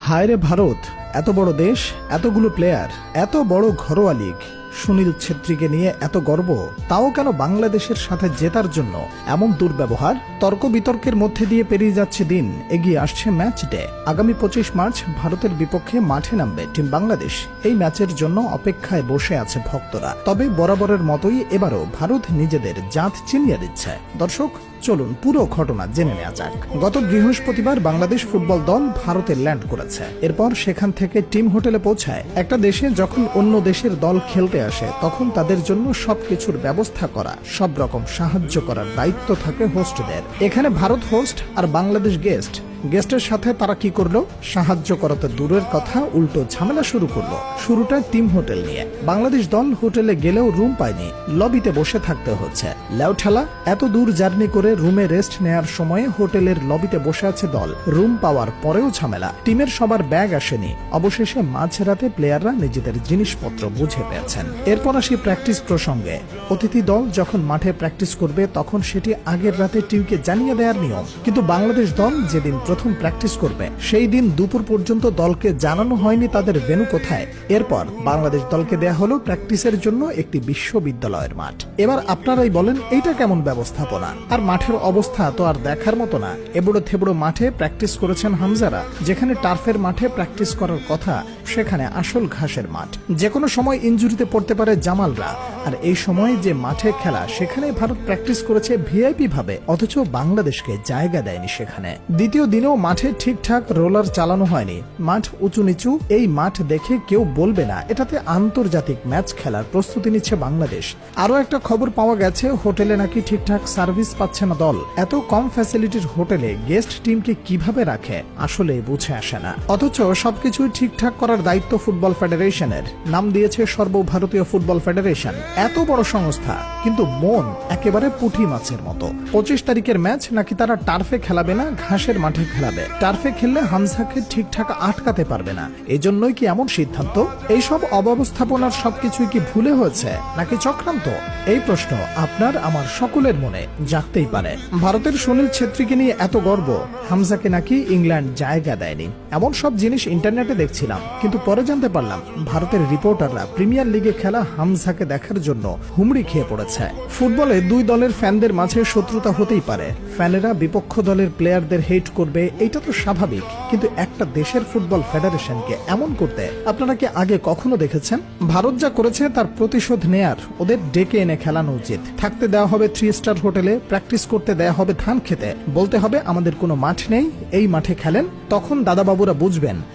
হায় রে ভারত, এত বড় দেশ, এতগুলো প্লেয়ার, এত বড় ঘরোয়া লিগ, সুনীল ছেত্রীকে নিয়ে এত গর্ব, তাও কেন বাংলাদেশের সাথে জেতার জন্য এমন দুর্ব্যবহার? তর্ক বিতর্কের মধ্যে দিয়ে পেরিয়ে যাচ্ছে দিন, এগিয়ে আসছে ম্যাচ ডে। আগামী 25 মার্চ ভারতের বিপক্ষে মাঠে নামবে টিম বাংলাদেশ। এই ম্যাচের জন্য অপেক্ষায় বসে আছে ভক্তরা। তবে বরাবরের মতোই এবারও ভারত নিজেদের জাত চিনিয়ে দিচ্ছে। দর্শক, চলুন পুরো ঘটনা জেনে নেওয়া যাক। গত বৃহস্পতিবার বাংলাদেশ ফুটবল দল ভারতে ল্যান্ড করেছে। এরপর সেখান থেকে টিম হোটেলে পৌঁছায়। একটা দেশে যখন অন্য দেশের দল খেলতে আসে, তখন তাদের জন্য সবকিছুর ব্যবস্থা করা, সব রকম সাহায্য করার দায়িত্ব থাকে হোস্টদের। এখানে ভারত হোস্ট আর বাংলাদেশ গেস্ট। গেস্টের সাথে তারা কি করলো? সাহায্য করাতে দূরের কথা, উল্টো ঝামেলা শুরু করলো। শুরুটা টিম হোটেল নিয়ে। বাংলাদেশ দল হোটেলে গেলেও রুম পায়নি, লবিতে বসে থাকতে হচ্ছে। লেউঠালা, এত দূর জার্নি করে রুমে রেস্ট নেয়ার সময়ে হোটেলের লবিতে বসে আছে দল। রুম পাওয়ার পরেও ঝামেলা। টিমের সবার ব্যাগ আসেনি। অবশেষে মাঝরাতে প্লেয়াররা নিজেদের জিনিসপত্র বুঝে পেয়েছেন। এরপর আসি প্র্যাকটিস প্রসঙ্গে। অতিথি দল যখন মাঠে প্র্যাকটিস করবে, তখন সেটি আগের রাতে টিমকে জানিয়ে দেওয়ার নিয়ম। কিন্তু বাংলাদেশ দল যেদিন প্রথম প্র্যাকটিস করবে, সেই দিন দুপুর পর্যন্ত দলকে জানানো হয়নি তাদের ভেন্যু কোথায়। এরপর বাংলাদেশ দলকে দেয়া হলো প্র্যাকটিসের জন্য একটি বিশ্ববিদ্যালয়ের মাঠ। এবার আপনারাই বলেন, এইটা কেমন ব্যবস্থাপনা? আর মাঠের অবস্থা তো আর দেখার মতো না। এবড়ো থেবড়ো মাঠে প্র্যাকটিস করেছেন হামজারা। যেখানে টার্ফের মাঠে প্র্যাকটিস করার কথা, সেখানে আসল ঘাসের মাঠ। যে কোনো সময় ইনজুরিতে পড়তে পারে জামালরা। আর এই সময় যে মাঠে খেলা, সেখানে ভারত প্র্যাকটিস করেছে ভিআইপি ভাবে, অথচ বাংলাদেশকে জায়গা দেয়নি সেখানে। দ্বিতীয় দিনেও মাঠে ঠিকঠাক রোলার চালানো হয়নি। মাঠ উঁচু নিচু। এই মাঠ দেখে কেউ বলবে না এটাতে আন্তর্জাতিক ম্যাচ খেলার প্রস্তুতি নিচ্ছে বাংলাদেশ। আরো একটা খবর পাওয়া গেছে, হোটেলে নাকি ঠিকঠাক সার্ভিস পাচ্ছে না দল। এত কম ফ্যাসিলিটির হোটেলে গেস্ট টিমকে কিভাবে রাখে, আসলে বুঝে আসে না। অথচ সবকিছুই ঠিকঠাক করার দায়িত্ব ফুটবল ফেডারেশনের। নাম দিয়েছে সর্বভারতীয় ফুটবল ফেডারেশন। এত বড় সংস্থা, কিন্তু মন একেবারে পুঁটি মাছের মতো। 25 তারিখের ম্যাচ নাকি তারা টার্ফে খেলাবে না, ঘাসের মাঠে খেলাবে। টার্ফে খেললে হামজাকে ঠিকঠাক আটকাতে পারবে না। এজন্যই কি এমন সিদ্ধান্ত? এইসব অব্যবস্থাপনার সবকিছুই কি ভুলে হয়েছে, নাকি চক্রান্ত? এই প্রশ্ন আপনার আমার সকলের মনে জাগতেই পারে। ভারতের সুনীল ছেত্রীকে নিয়ে এত গর্ব, হামজাকে নাকি ইংল্যান্ড জায়গা দেয়নি, এমন সব জিনিস ইন্টারনেটে দেখছিলাম। কিন্তু পরে জানতে পারলাম, ভারতের রিপোর্টাররা প্রিমিয়ার লিগে খেলা হামজাকে দেখার জন্য হুমড়ি খেয়ে পড়েছে। ফুটবলে দুই দলের ফ্যানদের মাঝে শত্রুতা হতেই পারে। ফ্যানেরা বিপক্ষ দলের প্লেয়ারদের হেট করবে, এটা তো স্বাভাবিক। কিন্তু একটা দেশের ফুটবল ফেডারেশনকে এমন করতে আপনারা কি আগে কখনো দেখেছেন? ভারত যা করেছে তার প্রতিশোধ নেয়ার ওদের ডেকে এনে খেলানো উচিত। থাকতে দেওয়া হবে 3 স্টার হোটেলে, প্র্যাকটিস করতে দেওয়া হবে ধান খেতে। বলতে হবে আমাদের কোনো মাঠ নেই, এই মাঠে খেলেন। তখন দাদাবাবুরা বুঝবেন